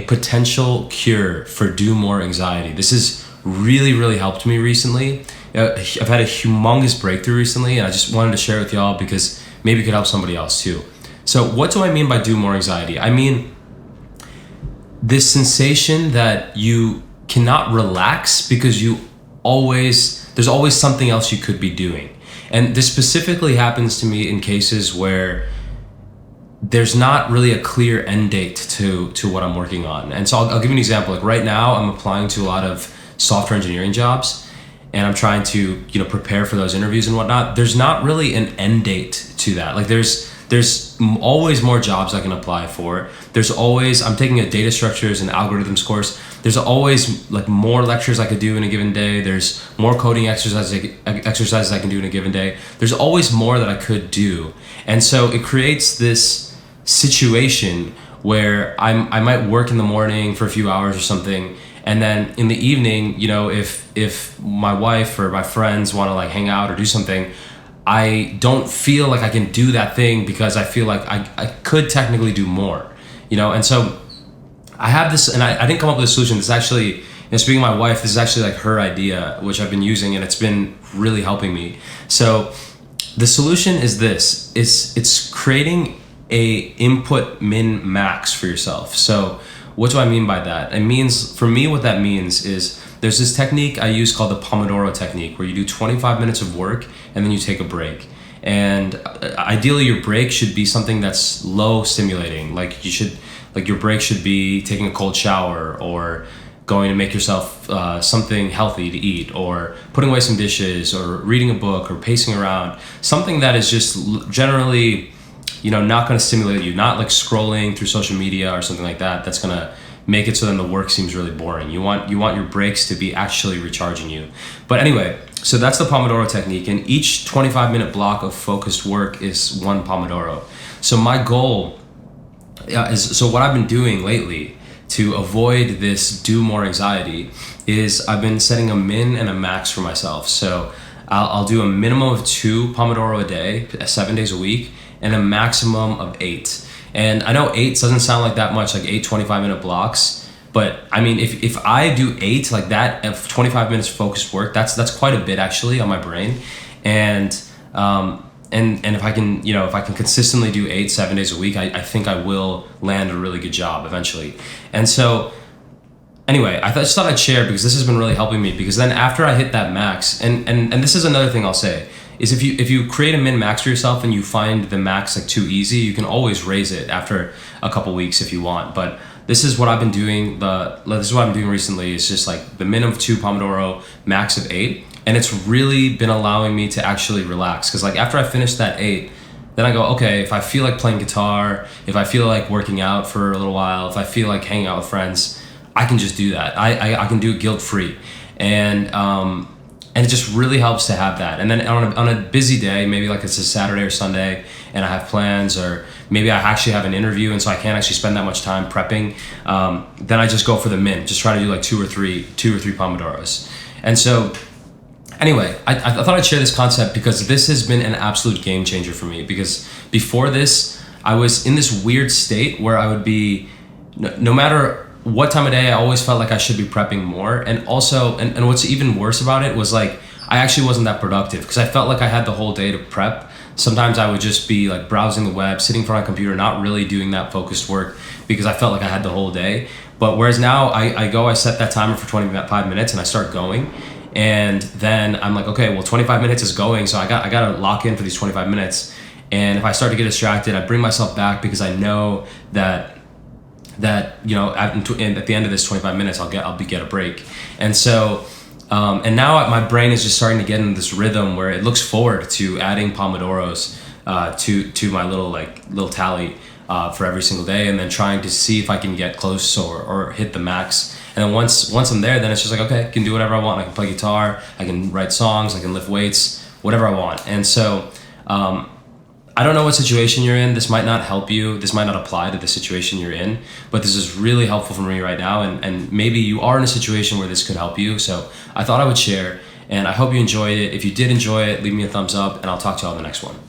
potential cure for do more anxiety. This has really, really helped me recently. I've had a humongous breakthrough recently, and I just wanted to share it with y'all because maybe it could help somebody else too. So what do I mean by do more anxiety? I mean this sensation that you cannot relax because there's always something else you could be doing. And this specifically happens to me in cases where there's not really a clear end date to what I'm working on. And so I'll give you an example. Like right now, I'm applying to a lot of software engineering jobs, and I'm trying to prepare for those interviews and whatnot. There's not really an end date to that. Like there's always more jobs I can apply for. I'm taking a data structures and algorithms course. There's always like more lectures I could do in a given day. There's more coding exercises I can do in a given day. There's always more that I could do. And so it creates this situation where I might work in the morning for a few hours or something, and then in the evening, if my wife or my friends want to like hang out or do something, I don't feel like I can do that thing because I feel like I could technically do more, and so I have this, and I didn't come up with a solution. This actually, speaking of my wife, this is actually like her idea, which I've been using, and it's been really helping me. So the solution is this: it's creating a input min max for yourself. So what do I mean by that? It means, for me, what that means is there's this technique I use called the Pomodoro technique, where you do 25 minutes of work and then you take a break. And ideally your break should be something that's low stimulating. Like your break should be taking a cold shower, or going to make yourself something healthy to eat, or putting away some dishes, or reading a book, or pacing around. Something that is just generally not going to stimulate you, not like scrolling through social media or something like that. That's going to make it so then the work seems really boring. You want your breaks to be actually recharging you. But anyway, so that's the Pomodoro technique, and each 25-minute block of focused work is one Pomodoro. So my goal so what I've been doing lately to avoid this do more anxiety is I've been setting a min and a max for myself. So I'll do a minimum of 2 Pomodoro a day, 7 days a week, and a maximum of 8. And I know 8 doesn't sound like that much, like 8 25-minute blocks, but I mean, if I do 8 like that, of 25 minutes focused work, that's quite a bit actually on my brain. And if I can, if I can consistently do 8 7 days a week, I think I will land a really good job eventually. And so anyway, I just thought I'd share because this has been really helping me, because then after I hit that max, and this is another thing I'll say, is if you create a min max for yourself and you find the max like too easy, you can always raise it after a couple weeks if you want. But this is what I've been doing. This is what I'm doing recently. It's just like the min of 2 Pomodoro, max of 8, and it's really been allowing me to actually relax. Because like after I finish that 8, then I go, okay, if I feel like playing guitar, if I feel like working out for a little while, if I feel like hanging out with friends, I can just do that. I can do it guilt free, and it just really helps to have that. And then on a busy day, maybe like it's a Saturday or Sunday and I have plans, or maybe I actually have an interview and so I can't actually spend that much time prepping, then I just go for the min, just try to do like 2 or 3 Pomodoros. And so anyway, I thought I'd share this concept because this has been an absolute game changer for me. Because before this, I was in this weird state where I would be, no matter what time of day, I always felt like I should be prepping more. And also, and what's even worse about it was like, I actually wasn't that productive because I felt like I had the whole day to prep. Sometimes I would just be like browsing the web, sitting in front of a computer, not really doing that focused work because I felt like I had the whole day. But whereas now I set that timer for 25 minutes and I start going. And then I'm like, okay, well, 25 minutes is going. So I got to lock in for these 25 minutes. And if I start to get distracted, I bring myself back because I know that at the end of this 25 minutes, I'll get a break. And so, and now my brain is just starting to get in this rhythm where it looks forward to adding Pomodoros to my little tally for every single day, and then trying to see if I can get close or hit the max. And then once I'm there, then it's just like, okay, I can do whatever I want. I can play guitar, I can write songs, I can lift weights, whatever I want. And so, I don't know what situation you're in. This might not help you. This might not apply to the situation you're in, but this is really helpful for me right now. And maybe you are in a situation where this could help you. So I thought I would share, and I hope you enjoyed it. If you did enjoy it, leave me a thumbs up, and I'll talk to you all in the next one.